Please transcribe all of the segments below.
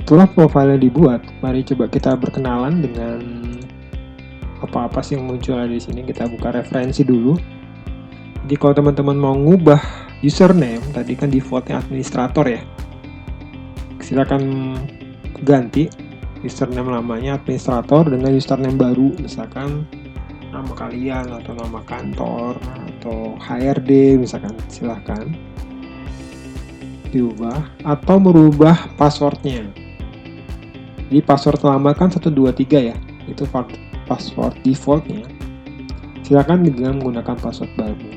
setelah profilnya dibuat, mari coba kita berkenalan dengan apa-apa sih yang muncul di sini. Kita buka referensi dulu. Jadi kalau teman-teman mau ngubah username, tadi kan defaultnya administrator ya. Silakan ganti username lamanya administrator dengan username baru, misalkan nama kalian atau nama kantor atau HRD misalkan, silahkan diubah atau merubah passwordnya. Jadi password lama kan 123 ya, itu password defaultnya. Silakan dengan menggunakan password baru.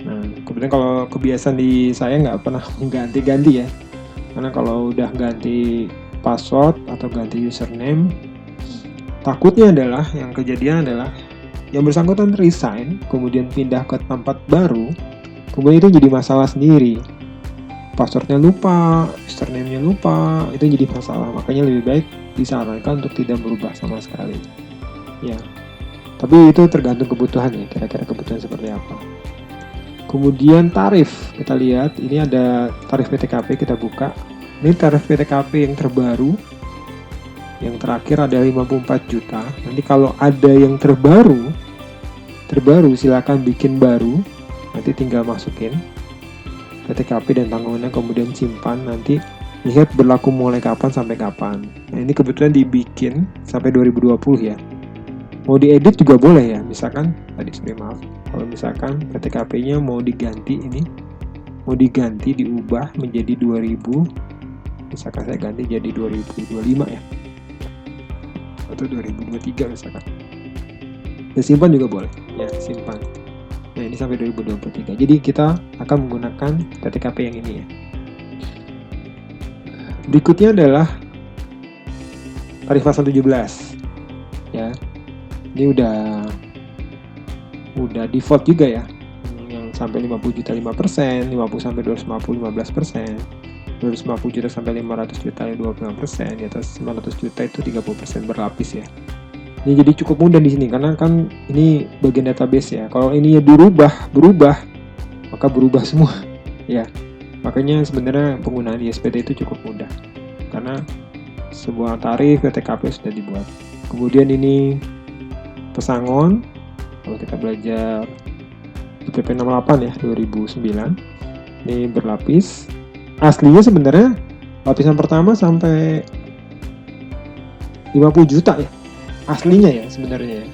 Nah, kemudian kalau kebiasaan di saya nggak pernah ganti-ganti ya, karena kalau udah ganti password atau ganti username, takutnya adalah yang kejadian adalah yang bersangkutan resign, kemudian pindah ke tempat baru, kemudian itu jadi masalah sendiri. Passwordnya lupa, username-nya lupa, itu jadi masalah. Makanya lebih baik disarankan untuk tidak berubah sama sekali. Ya, tapi itu tergantung kebutuhan ya, kira-kira kebutuhan seperti apa. Kemudian tarif, kita lihat, ini ada tarif PTKP, kita buka. Ini tarif PTKP yang terbaru, yang terakhir ada 54 juta. Nanti kalau ada yang terbaru silakan bikin baru, nanti tinggal masukin PTKP dan tanggungannya, kemudian simpan, nanti lihat berlaku mulai kapan sampai kapan. Nah, ini kebetulan dibikin sampai 2020 ya. Mau diedit juga boleh ya, misalkan kalau misalkan PTKP-nya mau diganti, diubah menjadi 2000, misalkan saya ganti jadi 2025 ya, atau 2023 misalkan. Dan simpan juga boleh ya, simpan. Nah, ini sampai 2023. Jadi kita akan menggunakan PTKP yang ini ya. Berikutnya adalah tarif pasal 17 ya. Ini udah default juga ya. Yang sampai 50 juta 5%, 50 sampai 250 15%, 250 juta sampai 500 juta 25%, di atas 500 juta itu 30% berlapis ya. Ini jadi cukup mudah di sini karena kan ini bagian database ya. Kalau ini berubah, maka berubah semua ya. Makanya sebenarnya penggunaan ISPT itu cukup mudah karena sebuah tarif PTKP sudah dibuat. Kemudian ini pesangon, kalau kita belajar di PP 68 ya 2009, ini berlapis. Aslinya sebenarnya lapisan pertama sampai 50 juta ya. Aslinya ya sebenarnya.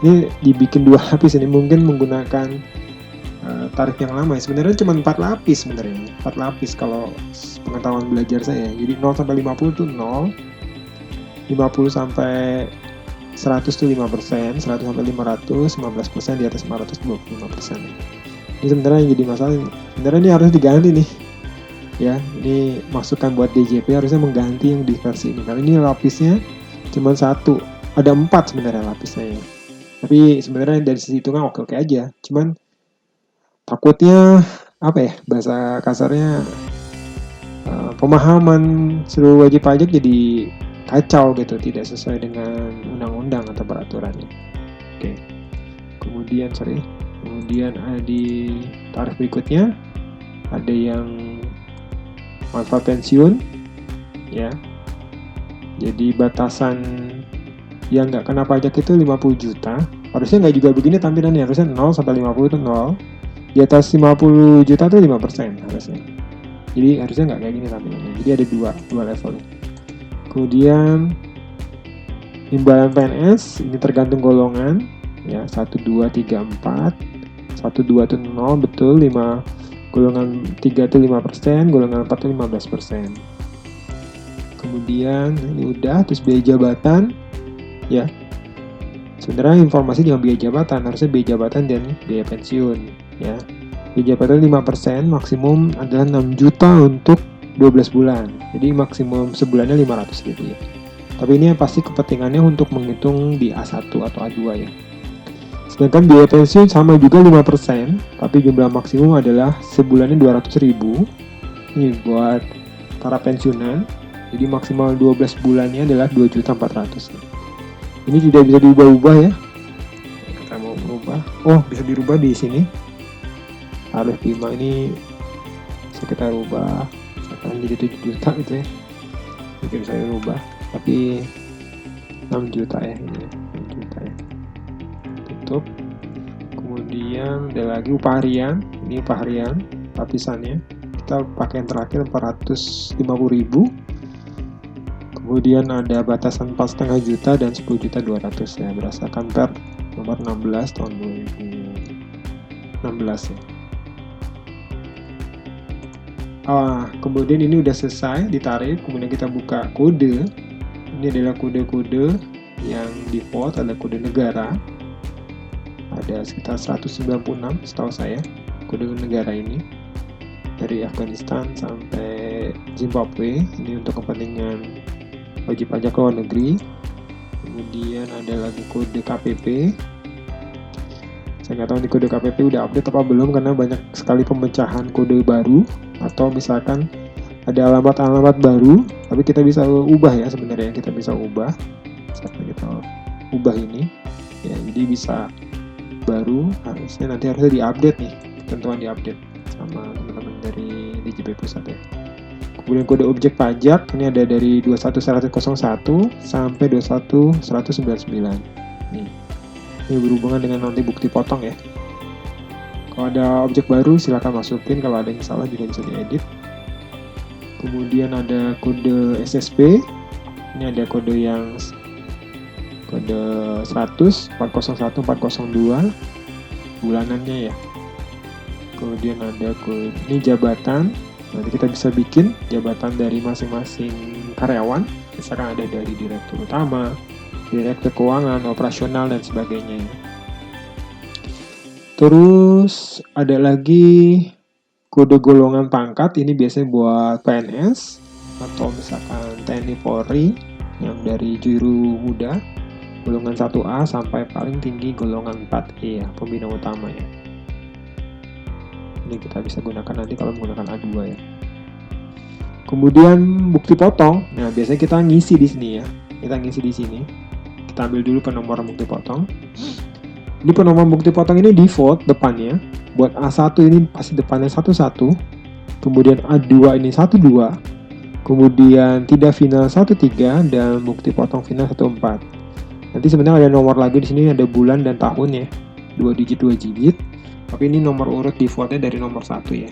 Ini dibikin 2 lapis, ini mungkin menggunakan tarif yang lama ya. Sebenarnya cuma 4 lapis sebenarnya. 4 lapis kalau pengetahuan belajar saya. Jadi 0 sampai 50 itu 0. 50 sampai 100 itu 5%, 100 sampai 500 15%, di atas 500 25%. Ini sebenarnya yang jadi masalah. Sebenarnya ini harus diganti nih. Ya, ini masukan buat DJP harusnya mengganti yang di versi ini. Karena ini lapisnya cuma 1. Ada 4 sebenarnya lapisnya ya. Tapi sebenarnya dari sisi hitungan oke-oke aja. Cuman takutnya apa ya, bahasa kasarnya pemahaman seluruh wajib pajak jadi kacau gitu, tidak sesuai dengan undang-undang atau peraturannya. Oke. Kemudian ada di tarif berikutnya ada yang manfaat pensiun ya. Jadi batasan yang nggak kena pajak itu 50 juta. Harusnya nggak juga begini tampilannya, harusnya 0 sampai 50 itu 0. Di atas 50 juta itu 5% harusnya. Jadi harusnya nggak kayak gini tampilannya. Jadi ada dua level. Kemudian imbalan PNS ini tergantung golongan ya, 1, 2, 3, 4. 1, 2 itu 0 betul, 5 golongan 3 itu 5%, golongan 4 itu 15%. Kemudian ini udah, terus biaya jabatan ya. Sebenarnya informasi dengan biaya jabatan, harusnya biaya jabatan dan biaya pensiun ya. Biaya jabatan 5%, maksimum adalah 6 juta untuk 12 bulan. Jadi maksimum sebulannya 500 gitu ya. Tapi ini pasti kepentingannya untuk menghitung di A1 atau A2 ya. Sedangkan biaya pensiun sama juga 5%, tapi jumlah maksimum adalah sebulannya 200.000. Ini buat para pensiunan. Jadi maksimal 12 bulannya adalah 2.400.000. Ini tidak bisa diubah-ubah ya. Kita mau merubah. Oh, bisa dirubah di sini. Tarif 5 ini bisa kita rubah. Misalkan jadi 7 juta gitu ya. mungkin saya rubah, tapi 6 juta ya, ini 6 juta ya, tutup. Kemudian ada lagi upah harian, ini upah harian lapisannya, kita pakai yang terakhir 450.000. Kemudian ada batasan 4,5 juta dan 10.200.000 ya, berdasarkan per nomor 16 tahun 2016 ya. Kemudian ini udah selesai ditarik, kemudian kita buka kode. Ini adalah kode-kode yang default, ada kode negara. Ada sekitar 196 setahu saya kode negara ini, dari Afghanistan sampai Zimbabwe. Ini untuk kepentingan wajib pajak luar negeri. Kemudian ada lagi kode KPP. Saya nggak tahu di kode KPP udah update apa belum, karena banyak sekali pemecahan kode baru, atau misalkan ada alamat-alamat baru, tapi kita bisa ubah ya, sebenarnya kita bisa ubah. Misalkan kita ubah ini ya, jadi bisa baru, harusnya diupdate nih, ketentuan diupdate sama teman-teman dari DJP Pusat ya. Kemudian kode objek pajak ini ada dari 21.101 sampai 21.199. Ini berhubungan dengan nanti bukti potong ya. Kalau ada objek baru silakan masukin, kalau ada yang salah juga bisa diedit. Kemudian ada kode SSP. Ini ada kode yang kode 100, 401, 402 bulanannya ya. Kemudian ada kode ini jabatan. Nanti kita bisa bikin jabatan dari masing-masing karyawan. Misalkan ada dari direktur utama, direktur keuangan, operasional, dan sebagainya. Terus ada lagi kode golongan pangkat. Ini biasanya buat PNS atau misalkan TNI Polri yang dari juru muda, golongan 1A sampai paling tinggi golongan 4E ya, pembina utama ya. Ini kita bisa gunakan nanti kalau menggunakan A2 ya. Kemudian bukti potong. Nah, biasanya kita ngisi di sini ya. Kita ngisi di sini. Kita ambil dulu penomoran bukti potong. Ini penomoran bukti potong ini default depannya. Buat A1 ini pasti depannya 11. Kemudian A2 ini 12. Kemudian tidak final 13 dan bukti potong final 14. Nanti sebenarnya ada nomor lagi di sini, ada bulan dan tahun ya. 2 digit. Tapi ini nomor urut defaultnya dari nomor 1 ya.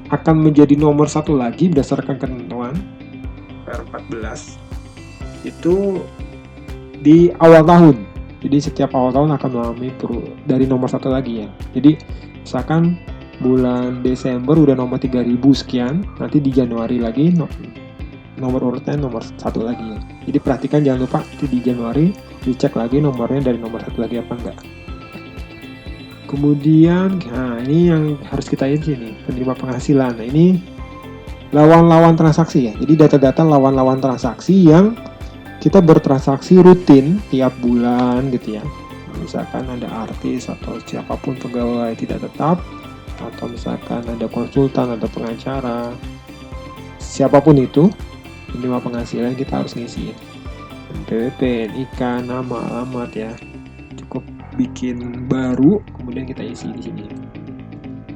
Akan menjadi nomor 1 lagi berdasarkan ketentuan PR14 itu di awal tahun. Jadi setiap awal tahun akan mengalami dari nomor 1 lagi ya. Jadi misalkan bulan Desember udah nomor 3000 sekian, nanti di Januari lagi nomor urutnya nomor 1 lagi ya. Jadi perhatikan, jangan lupa di Januari dicek lagi nomornya dari nomor 1 lagi apa enggak. Kemudian, nah ini yang harus kita isi nih, penerima penghasilan. Nah ini lawan-lawan transaksi ya. Jadi data-data lawan-lawan transaksi yang kita bertransaksi rutin tiap bulan gitu ya. Misalkan ada artis atau siapapun pegawai tidak tetap, atau misalkan ada konsultan atau pengacara, siapapun itu penerima penghasilan kita harus ngisi. NPWP, NIK, nama, alamat ya. Cukup bikin baru, kemudian kita isi di sini.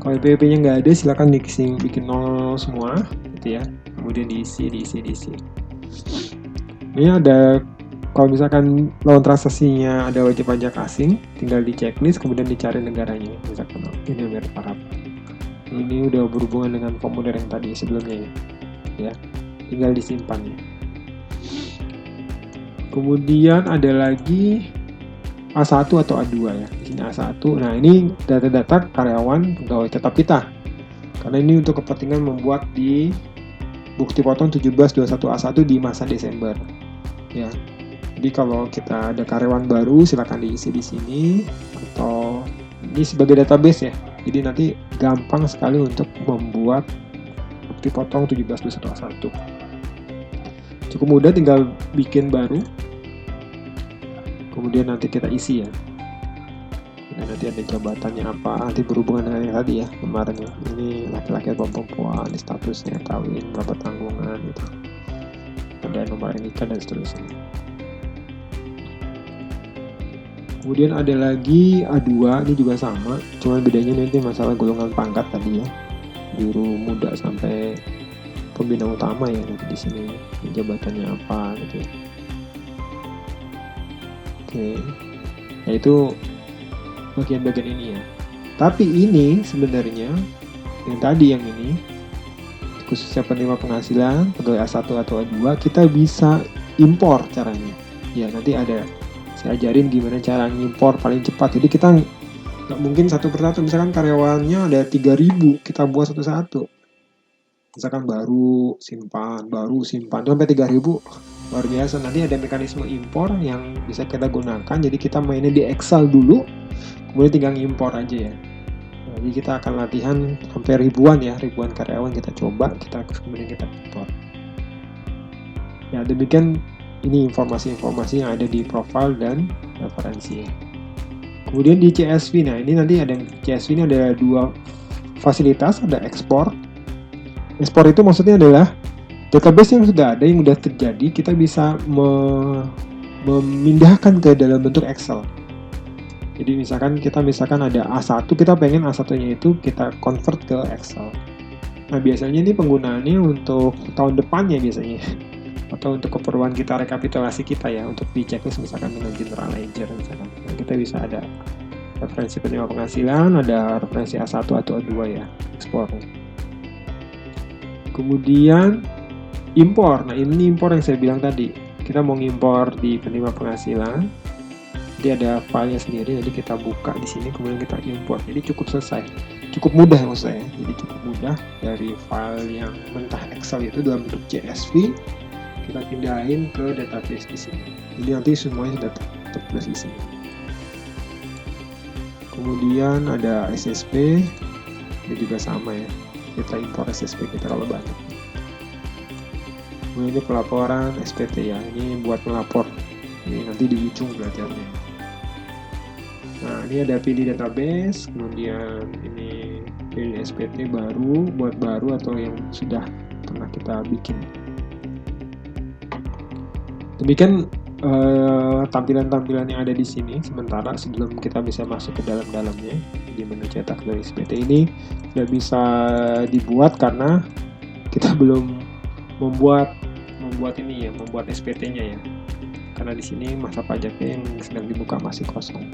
Kalau NPWP-nya nggak ada, silakan bikin 0 semua, gitu ya. Kemudian diisi. Ini ada, kalau misalkan lawan transaksinya ada wajib pajak asing, tinggal di checklist, kemudian dicari negaranya. Misalkan ini Emirat Arab. Ini udah berhubungan dengan formulir yang tadi sebelumnya ya. Tinggal disimpan ya. Kemudian ada lagi A1 atau A2 ya. Di sini A1. Nah, ini data-data karyawan pegawai tetap kita. Karena ini untuk kepentingan membuat di bukti potong 1721 A1 di masa Desember. Ya. Jadi kalau kita ada karyawan baru silakan diisi di sini, atau ini sebagai database ya. Jadi nanti gampang sekali untuk membuat bukti potong 1721 A1. Cukup mudah, tinggal bikin baru. Kemudian nanti kita isi ya. Dan nanti ada jabatannya apa, nanti berhubungan dengan yang tadi ya kemarin ya. Ini laki-laki atau perempuan, statusnya kawin, berapa tanggungan gitu. Ada nomor NIK dan seterusnya. Kemudian ada lagi A2, ini juga sama, cuma bedanya nanti masalah golongan pangkat tadi ya. Juru muda sampai pembina utama ya nanti di sini jabatannya apa gitu ya. Oke, nah itu bagian-bagian ini ya. Tapi ini sebenarnya yang tadi yang ini khususnya penerima penghasilan pegawai A1 atau A2 kita bisa impor caranya. Ya nanti ada saya ajarin gimana cara ngimpor paling cepat. Jadi kita nggak mungkin satu persatu, misalkan karyawannya ada 3.000 kita buat satu-satu. Misalkan baru simpan sampai 3.000 luar biasa. Nanti ada mekanisme impor yang bisa kita gunakan. Jadi kita mainnya di Excel dulu, kemudian tinggal impor aja ya. Jadi kita akan latihan sampai ribuan karyawan kita coba, kemudian kita impor. Ya demikian ini informasi-informasi yang ada di profil dan referensi. Kemudian di CSV, nah ini nanti ada CSV ini ada dua fasilitas, ada ekspor. Ekspor itu maksudnya adalah database yang sudah ada, yang sudah terjadi, kita bisa memindahkan ke dalam bentuk Excel. Jadi misalkan ada A1, kita pengen A1-nya itu kita convert ke Excel. Nah biasanya ini penggunaannya untuk tahun depannya biasanya. Atau untuk keperluan kita rekapitulasi kita ya, untuk di checklist misalkan dengan general ledger misalkan. Nah, kita bisa ada referensi penerima penghasilan, ada referensi A1 atau A2 ya, ekspornya. Kemudian impor. Nah ini impor yang saya bilang tadi. Kita mau ngimpor di penerima penghasilan. Jadi ada filenya sendiri, jadi kita buka di sini, kemudian kita import. Jadi cukup selesai, cukup mudah maksud saya. Jadi cukup mudah dari file yang mentah Excel itu dalam bentuk CSV, kita pindahin ke database di sini. Jadi nanti semuanya sudah tertulis di sini. Kemudian ada SSP, ini juga sama ya. Kita import SSP kita kalau banyak. Kemudian ini pelaporan SPT ya, ini buat melapor. Ini nanti di ujung belajarnya. Nah ini ada pilih database, kemudian ini pilih SPT baru, buat baru atau yang sudah pernah kita bikin. Demikian tampilan-tampilan yang ada di sini sementara sebelum kita bisa masuk ke dalam-dalamnya. Di menu cetak dari SPT ini tidak bisa dibuat karena kita belum membuat SPT-nya ya. Karena di sini masa pajaknya yang sedang dibuka masih kosong.